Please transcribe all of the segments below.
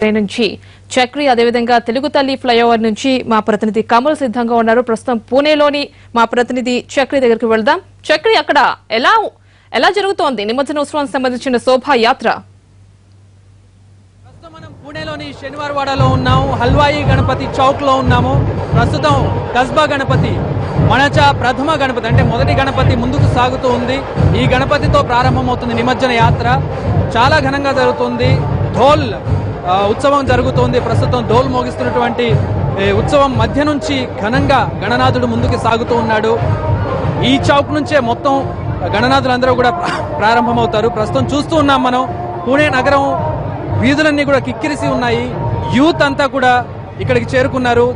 నుంచి చక్రి అదేవిధంగా తెలుగు తల్లి ఫ్లైఓవర్ నుంచి మా ప్రతినిధి కమల్ సిద్ధంగా ఉన్నారు. ప్రస్తుతం పూణేలోని మా ప్రతినిధి చక్రి దగ్గరికి వెళ్దాం. చక్రి, అక్కడ ఎలా జరుగుతోంది నిమజ్జనోత్సవానికి సంబంధించిన శోభాయాత్ర? ప్రస్తుతం మనం పూణేలోని శనివారవాడలో ఉన్నాము. హల్వాయి గణపతి చౌక్ లో ఉన్నాము. ప్రస్తుతం కస్బా గణపతి మనచ ప్రథమ గణపతి అంటే మొదటి గణపతి ముందుకు సాగుతూ ఉంది. ఈ గణపతితో ప్రారంభమవుతుంది నిమజ్జన యాత్ర. చాలా ఘనంగా జరుగుతుంది. ధోల్ ఉత్సవం జరుగుతోంది. ప్రస్తుతం ధోల్ మోగిస్తున్నటువంటి ఉత్సవం మధ్య నుంచి ఘనంగా గణనాథుడు ముందుకు సాగుతూ ఉన్నాడు. ఈ చౌక్ నుంచే మొత్తం గణనాథులందరూ కూడా ప్రారంభమవుతారు. ప్రస్తుతం చూస్తూ ఉన్నాం మనం పూణే నగరం వీధులన్నీ కూడా కిక్కిరిసి ఉన్నాయి. యూత్ అంతా కూడా ఇక్కడికి చేరుకున్నారు.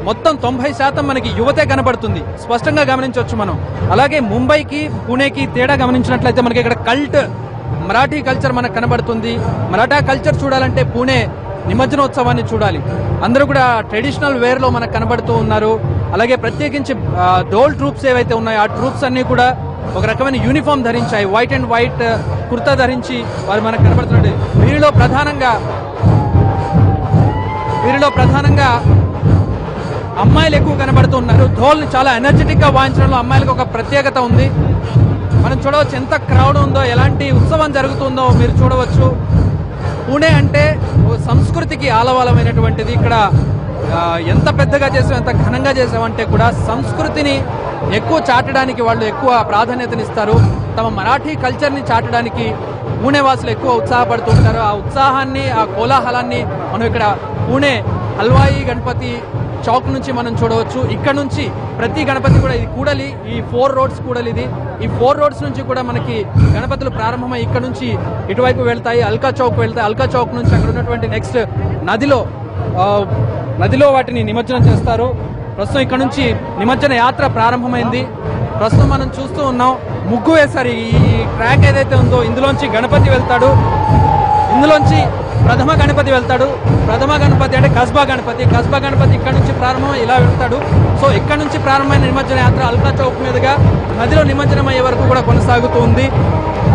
మొత్తం 90% మనకి యువతే కనబడుతుంది, స్పష్టంగా గమనించవచ్చు మనం. అలాగే ముంబైకి పూణేకి తేడా గమనించినట్లయితే మనకి ఇక్కడ కల్ట్ మరాఠీ కల్చర్ మనకు కనబడుతుంది. మరాఠా కల్చర్ చూడాలంటే పూణే నిమజ్జనోత్సవాన్ని చూడాలి. అందరూ కూడా ట్రెడిషనల్ వేర్ లో మనకు కనబడుతూ ఉన్నారు. అలాగే ప్రత్యేకించి డోల్ ట్రూప్స్ ఏవైతే ఉన్నాయో ఆ ట్రూప్స్ అన్ని కూడా ఒక రకమైన యూనిఫామ్ ధరించాయి. వైట్ అండ్ వైట్ కుర్తా ధరించి వారు మనకు కనబడుతున్నారు. వీరిలో ప్రధానంగా అమ్మాయిలు ఎక్కువ కనబడుతూ ఉన్నారు. ధోల్ని చాలా ఎనర్జెటిక్ గా వాయించడంలో అమ్మాయిలకు ఒక ప్రత్యేకత ఉంది. మనం చూడవచ్చు ఎంత క్రౌడ్ ఉందో, ఎలాంటి ఉత్సవం జరుగుతుందో మీరు చూడవచ్చు. పూణే అంటే సంస్కృతికి ఆలవాలమైనటువంటిది. ఇక్కడ ఎంత పెద్దగా చేసాం, ఎంత ఘనంగా చేసామంటే కూడా సంస్కృతిని ఎక్కువ చాటడానికి వాళ్ళు ఎక్కువ ప్రాధాన్యతనిస్తారు. తమ మరాఠీ కల్చర్ని చాటడానికి పూణే వాసులు ఎక్కువ ఉత్సాహపడుతూ ఉంటారు. ఆ ఉత్సాహాన్ని, ఆ కోలాహలాన్ని మనం ఇక్కడ పూణే హల్వాయి గణపతి చౌక్ నుంచి మనం చూడవచ్చు. ఇక్కడ నుంచి ప్రతి గణపతి కూడా, ఇది కూడలి, ఈ 4 రోడ్స్ కూడలి ఇది. ఈ 4 రోడ్స్ నుంచి కూడా మనకి గణపతులు ప్రారంభమై ఇక్కడ నుంచి ఇటువైపు వెళ్తాయి, అల్కా చౌక్ వెళ్తాయి. అల్కా చౌక్ నుంచి అక్కడ ఉన్నటువంటి నెక్స్ట్ నదిలో వాటిని నిమజ్జనం చేస్తారు. ప్రస్తుతం ఇక్కడ నుంచి నిమజ్జన యాత్ర ప్రారంభమైంది. ప్రస్తుతం మనం చూస్తూ ఉన్నాం, ముగ్గు వేశారు. ఈ ట్రాక్ ఏదైతే ఉందో ఇందులోంచి గణపతి వెళ్తాడు, ఇందులోంచి ప్రథమ గణపతి వెళ్తాడు. ప్రథమ గణపతి అంటే కస్బా గణపతి ఇక్కడ నుంచి ప్రారంభం ఇలా వెళ్తాడు. సో ఇక్కడ నుంచి ప్రారంభమైన నిమజ్జన యాత్ర అల్కా చౌక్ మీదుగా నదిలో నిమజ్జనం అయ్యే వరకు కూడా కొనసాగుతూ ఉంది.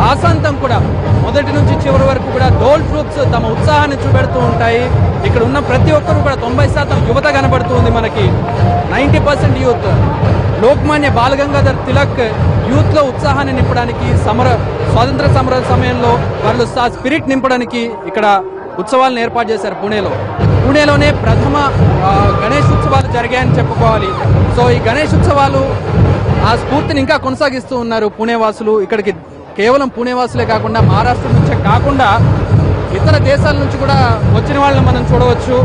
ఆశాంతం కూడా మొదటి నుంచి చివరి వరకు కూడా డోల్ ట్రూప్స్ తమ ఉత్సాహాన్ని చూపెడుతూ ఉంటాయి. ఇక్కడ ఉన్న ప్రతి ఒక్కరు కూడా 90% యువత కనబడుతుంది మనకి. 90% యూత్. లోక్మాన్య బాలగంగాధర్ తిలక్ యూత్ లో ఉత్సాహాన్ని నింపడానికి, స్వాతంత్ర సమర సమయంలో వాళ్ళు ఆ స్పిరిట్ నింపడానికి ఇక్కడ ఉత్సవాలను ఏర్పాటు చేశారు పూణేలోనే ప్రథమ గణేష్ ఉత్సవాలు జరిగాయని చెప్పుకోవాలి. సో ఈ గణేష్ ఉత్సవాలు ఆ స్ఫూర్తిని ఇంకా కొనసాగిస్తూ ఉన్నారు పూణే వాసులు. ఇక్కడికి కేవలం పూణే వాసులే కాకుండా మహారాష్ట్ర నుంచే కాకుండా ఇతర దేశాల నుంచి కూడా వచ్చిన వాళ్ళని మనం చూడవచ్చు.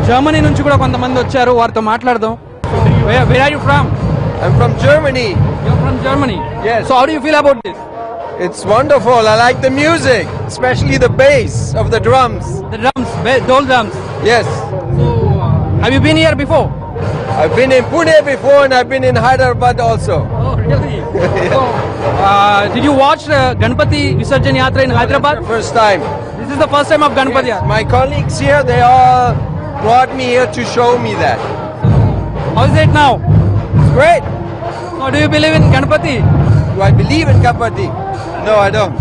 జర్మనీ నుంచి కూడా కొంతమంది వచ్చారు, వారితో మాట్లాడదాం. Where are you from? I'm from Germany. You're from Germany? Yes. So how do you feel about this? It's wonderful. I like the music, especially the bass of the drums. The drums, dole drums. Yes. So have you been here before? I've been in Pune before and I've been in Hyderabad also. Oh, really? So, did you watch Ganpati Visarjan Yatra in Hyderabad? First time. This is the first time of Ganpati. Yes. My colleagues here, they all brought me here to show me that. How is it now? It's great. So do you believe in Ganpati? Do I believe in Ganpati? No, I don't.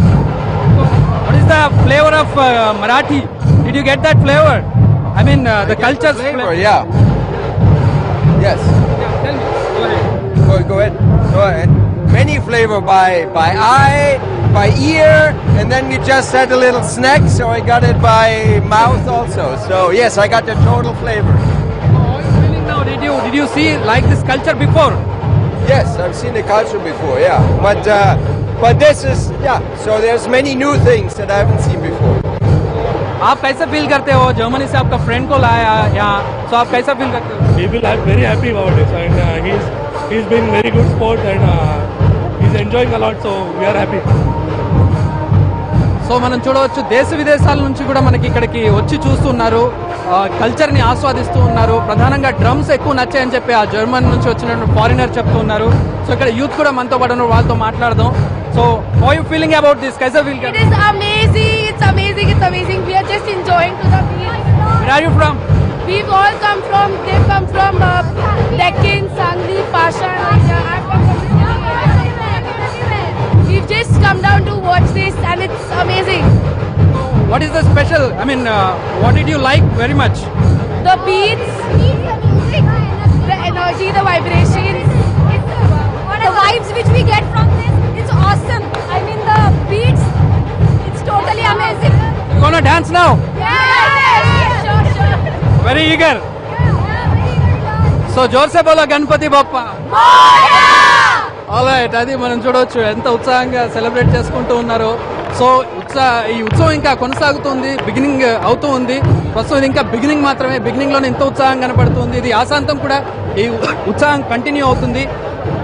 What is the flavor of Marathi? Did you get that flavor? I mean, the culture Flavor, yeah. Yes. Yeah, tell me. Go ahead. Go ahead. Go ahead. Many flavor by eye, by ear, and then we just had a little snack, so I got it by mouth also. So yes, I got the total flavor. How are you feeling now? Did you see like this culture before? Yes, I've seen the culture before, yeah. But this is, yeah. So there's many new things that I haven't seen before. आप कैसा feel करते हो? Germany से आपका friend को लाया यहाँ, so आप कैसा फील करते हो? We will have very happy about it, and he's been very good sport, and he's enjoying a lot, so we are happy. So మనం చూడవచ్చు దేశ విదేశాల నుంచి కూడా మనకి ఇక్కడికి వచ్చి చూస్తున్నారు, కల్చర్ ని ఆస్వాదిస్తూ ఉన్నారు. ప్రధానంగా డ్రమ్స్ ఎక్కువ నచ్చాయని చెప్పి ఆ జర్మన్ నుంచి వచ్చిన ఫారినర్ చెప్తూ ఉన్నారు. సో ఇక్కడ యూత్ కూడా మనతో పాటు ఉన్నారు, వాళ్ళతో మాట్లాడదాం. So how you feeling about this? కైసా feel It is amazing. It's amazing. We are just enjoying to the beach. Where are you from? They've come from Deccan, Sangli, Pashan. I'm from We've just come down to watch this and it's amazing. what is the special? I mean, what did you like very much? The beats, the energy, the vibrations, The vibes which we get from this, it's awesome. I mean the beats, it's totally amazing. You gonna dance now? Yes, sure. Very eager. So जोर से बोलो Ganpati Bappa. Alright, అది మనం చూడవచ్చు ఎంత ఉత్సాహంగా celebrate చేసుకుంటూ ఉన్నారు. సో ఈ ఉత్సవం ఇంకా కొనసాగుతుంది, బిగినింగ్ అవుతూ ఉంది. ప్రస్తుతం ఇది ఇంకా బిగినింగ్ మాత్రమే. బిగినింగ్ లోనే ఇంత ఉత్సాహం కనపడుతుంది. ఇది ఆశాంతం కూడా ఈ ఉత్సాహం కంటిన్యూ అవుతుంది.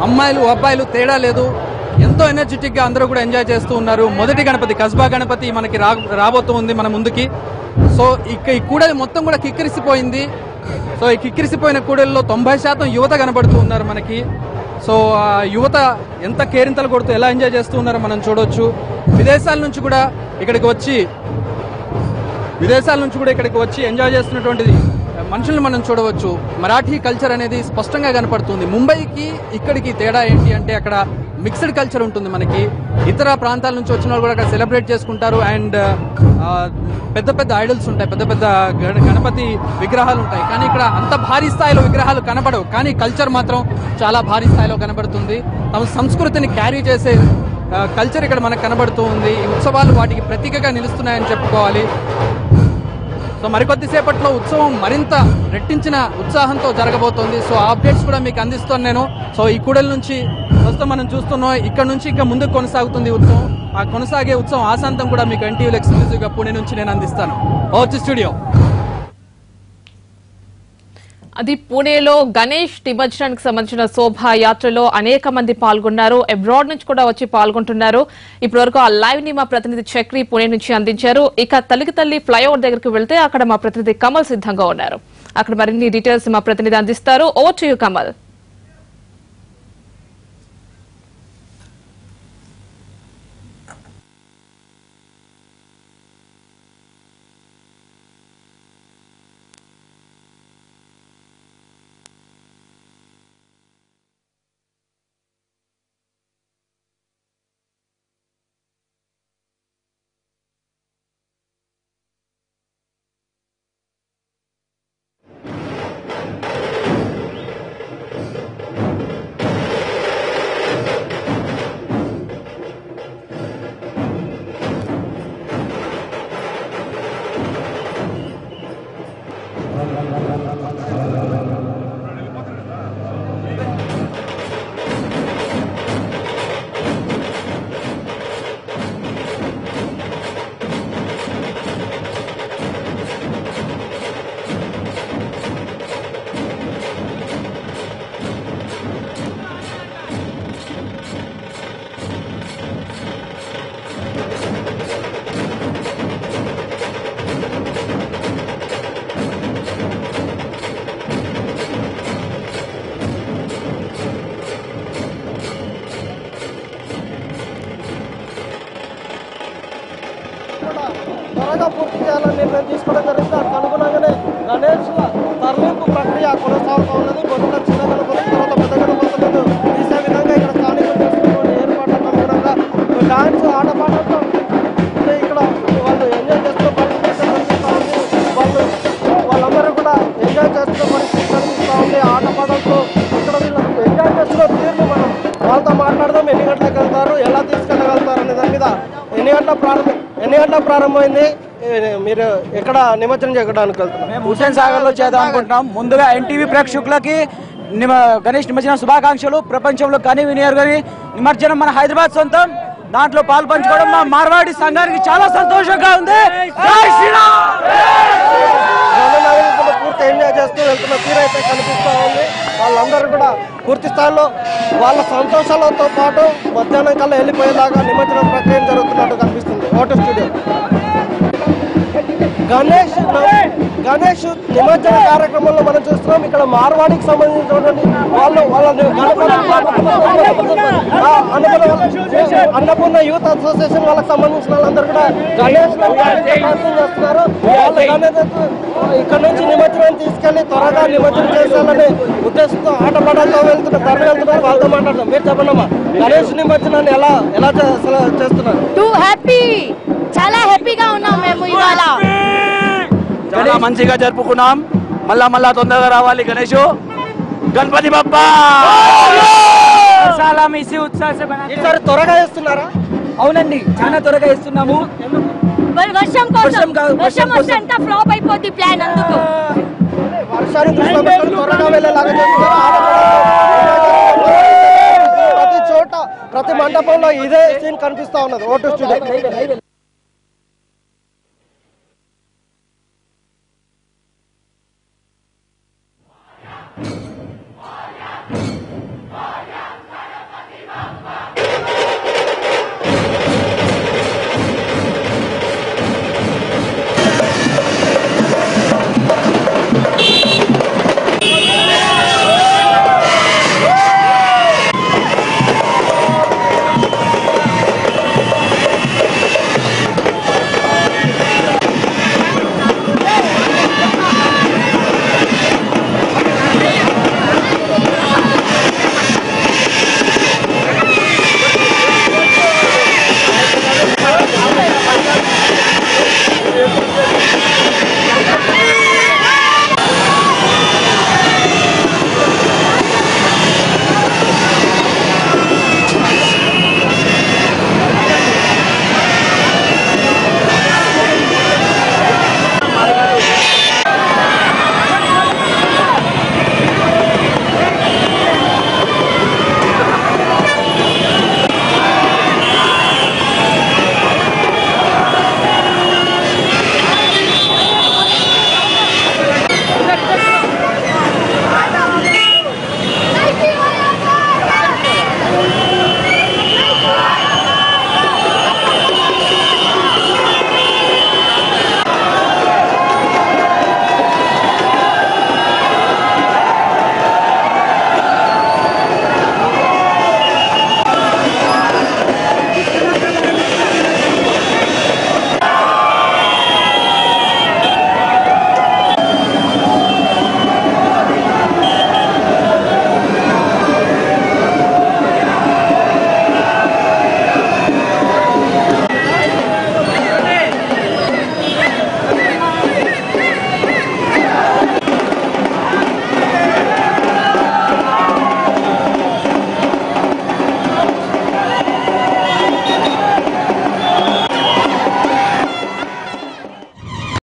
అమ్మాయిలు అబ్బాయిలు తేడా లేదు, ఎంతో ఎనర్జెటిక్ గా అందరూ కూడా ఎంజాయ్ చేస్తూ ఉన్నారు. మొదటి గణపతి కస్బా గణపతి మనకి రాబోతూ ఉంది మన ముందుకి. సో ఈ కూడలి మొత్తం కూడా కిక్కిరిసిపోయింది. సో ఈ కిక్కిరిసిపోయిన కూడలిలో 90% యువత కనబడుతూ ఉన్నారు మనకి. సో ఆ యువత ఎంత కేరింతలు కొడుతూ ఎలా ఎంజాయ్ చేస్తూ ఉన్నారో మనం చూడొచ్చు. విదేశాల నుంచి కూడా ఇక్కడికి వచ్చి ఎంజాయ్ చేస్తున్నటువంటి మనుషుల్ని మనం చూడవచ్చు. మరాఠీ కల్చర్ అనేది స్పష్టంగా కనపడుతుంది. ముంబైకి ఇక్కడికి తేడా ఏంటి అంటే అక్కడ మిక్స్డ్ కల్చర్ ఉంటుంది మనకి. ఇతర ప్రాంతాల నుంచి వచ్చిన వాళ్ళు కూడా అక్కడ సెలబ్రేట్ చేసుకుంటారు. అండ్ పెద్ద పెద్ద ఐడల్స్ ఉంటాయి, పెద్ద పెద్ద గణపతి విగ్రహాలు ఉంటాయి. కానీ ఇక్కడ అంత భారీ స్థాయిలో విగ్రహాలు కనబడవు, కానీ కల్చర్ మాత్రం చాలా భారీ స్థాయిలో కనబడుతుంది. తమ సంస్కృతిని క్యారీ చేసే కల్చర్ ఇక్కడ మనకు కనబడుతూ ఉంది. ఈ ఉత్సవాలు వాటికి ప్రతీకగా నిలుస్తున్నాయని చెప్పుకోవాలి. సో మరికొద్దిసేపట్లో ఉత్సవం మరింత రెట్టించిన ఉత్సాహంతో జరగబోతోంది. సో ఆ అప్డేట్స్ కూడా మీకు అందిస్తాను నేను. సో ఈ కూడలి నుంచి ప్రస్తుతం మనం చూస్తున్నాం, ఇక్కడ నుంచి ఇంకా ముందుకు కొనసాగుతుంది ఉత్సవం. ఆ కొనసాగే ఉత్సవం ఆశాంతం కూడా మీకు ఎన్టీవీలో ఎక్స్క్లూజివ్ గా పుణె నుంచి నేను అందిస్తాను. వచ్చి స్టూడియో. అది పూణేలో గణేష్ నిమజ్జనానికి సంబంధించిన శోభాయాత్రలో అనేక మంది పాల్గొన్నారు. అబ్రాడ్ నుంచి కూడా వచ్చి పాల్గొంటున్నారు. ఇప్పటివరకు ఆ లైవ్ ని మా ప్రతినిధి చక్రి పూణే నుంచి అందించారు. ఇక తల్లి ఫ్లైఓవర్ దగ్గరికి వెళ్తే అక్కడ మా ప్రతినిధి కమల్ సిద్ధంగా ఉన్నారు. అక్కడ మరిన్ని డీటెయిల్స్ మా ప్రతినిధి అందిస్తారు. Over to you Kamal. త్వరగా పూర్తి చేయాలని నిర్ణయం తీసుకోవడం జరిగింది. దానికి అనుగుణంగానే గణేష్ తరలింపు ప్రక్రియ కొనసాగుతూ ఉన్నది. మొదట చిన్న గణపతి, తర్వాత పెద్ద గణపతులను తీసే విధంగా ఇక్కడ స్థానికులు చేస్తున్నటువంటి ఏర్పాట్లకు అనుగుణంగా డాన్స్ ఆటపాటలతో ఇక్కడ వాళ్ళు ఎంజాయ్ చేస్తున్న పరిస్థితి కనిపిస్తూ ఉంది. వాళ్ళందరూ కూడా ఎంజాయ్ చేస్తున్న పరిస్థితి కనిపిస్తూ ఉంది. ఆటపాటలతో ఇక్కడ వీళ్ళు ఎంజాయ్ చేస్తున్న తీరును మనం వాళ్ళతో మాట్లాడదాం. ఎన్ని గంటలకు వెళ్తారు, ఎలా తీసుకెళ్ళగలుగుతారు అనే దాని మీద ఎన్ని గంటల ప్రారంభమైంది, మీరు ఎక్కడ నిమజ్జనం చేయడానికి వెళ్తున్నాం? మేము హుస్సేన్ సాగర్ లో చేద్దాం అనుకుంటున్నాం. ముందుగా ఎన్టీవీ ప్రేక్షకులకి గణేష్ నిమజ్జనం శుభాకాంక్షలు. ప్రపంచంలో కని వినియర్ గారి నిమజ్జనం మన హైదరాబాద్ సొంతం. దాంట్లో పాల్పంచుకోవడం మా మార్వాడి సంఘానికి చాలా సంతోషంగా ఉంది. పూర్తి ఎంజాయ్ చేస్తూ వెళ్తున్న తీరైతే కనిపిస్తూ ఉంది. వాళ్ళందరూ కూడా పూర్తి స్థాయిలో వాళ్ళ సంతోషాలతో పాటు మధ్యాహ్నం కల్లా వెళ్ళిపోయేలాగా నిమజ్జనం ప్రక్రియ జరుగుతున్నట్టు కనిపిస్తుంది. Voter studio. గణేష్ నిమజ్జన కార్యక్రమంలో మనం చూస్తున్నాం. ఇక్కడ మార్వాడికి సంబంధించినటువంటి వాళ్ళ అన్నపూర్ణ యూత్ అసోసియేషన్ వాళ్ళకి సంబంధించిన వాళ్ళందరూ కూడా గణేష్ చేస్తున్నారు. వాళ్ళ గణేష్ ఇక్కడ నుంచి నిమజ్జనం తీసుకెళ్లి త్వరగా నిమజ్జనం చేయాలనే ఉద్దేశంతో ఆటపాటలతో వెళ్తున్నారు. వాళ్ళతో మాట్లాడదాం. మీరు చెప్పండమ్మా, గణేష్ నిమజ్జనాన్ని ఎలా చేస్తున్నారు? Too happy. చాలా హ్యాపీగా ఉన్నాం మేము ఇవాళ. చాలా మంచిగా జరుపుకున్నాం. మళ్ళా తొందరగా రావాలి గణేష్. గణపతి బప్పా ఈసారి త్వరగా వేస్తున్నారా? అవునండి, చాలా త్వరగా ఇస్తున్నాము. వర్షం వస్తే అంతా ఫ్లాప్ అయిపోద్ది ప్లాన్. అందుకు వర్షాన్ని దృష్టిలో పెట్టుకొని త్వరగా వెళ్ళేలాగా చేస్తున్నారు. ప్రతి చోట ప్రతి మండపంలో ఇదే సీన్ కనిపిస్తా ఉన్నది. Vote studio.